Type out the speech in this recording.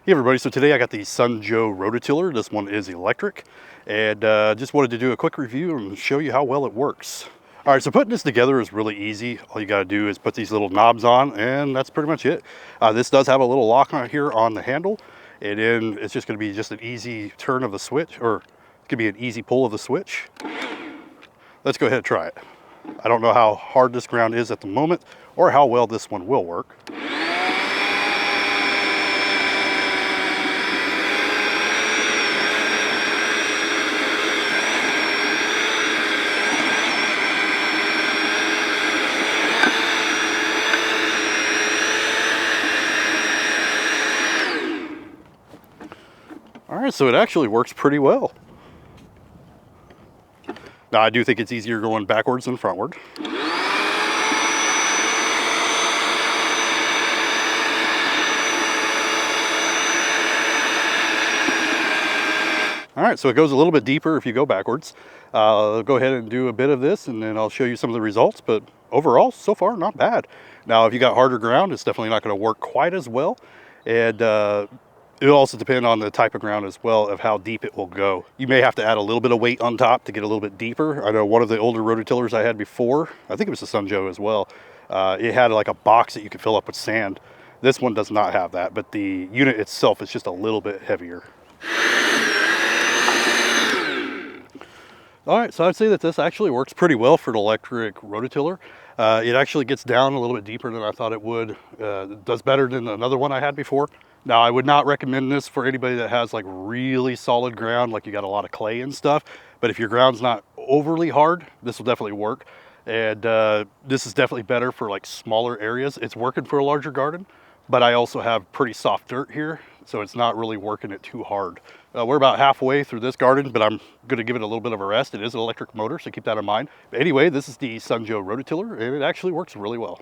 Hey everybody, so today I got the Sun Joe rototiller. This one is electric, and just wanted to do a quick review and show you how well it works. All right, so putting this together is really easy. All you got to do is put these little knobs on, and that's pretty much it. This does have a little lock on here on the handle, and then it's just going to be just an easy turn of the switch, or it could be an easy pull of the switch. Let's go ahead and try it. I don't know how hard this ground is at the moment, or how well this one will work. All right, so it actually works pretty well. Now, I do think it's easier going backwards than frontward. All right, so it goes a little bit deeper if you go backwards. I'll go ahead and do a bit of this, and then I'll show you some of the results, but overall, so far, not bad. Now, if you got harder ground, it's definitely not going to work quite as well, and it'll also depend on the type of ground as well, of how deep it will go. You may have to add a little bit of weight on top to get a little bit deeper. I know one of the older rototillers I had before, I think it was the Sun Joe as well, it had like a box that you could fill up with sand. This one does not have that, but the unit itself is just a little bit heavier. All right, so I'd say that this actually works pretty well for an electric rototiller. It actually gets down a little bit deeper than I thought it would. It does better than another one I had before. Now, I would not recommend this for anybody that has like really solid ground, like you got a lot of clay and stuff. But if your ground's not overly hard, this will definitely work. And this is definitely better for like smaller areas. It's working for a larger garden, but I also have pretty soft dirt here, so it's not really working it too hard. We're about halfway through this garden, but I'm going to give it a little bit of a rest. It is an electric motor, so keep that in mind. But anyway, this is the Sun Joe rototiller, and it actually works really well.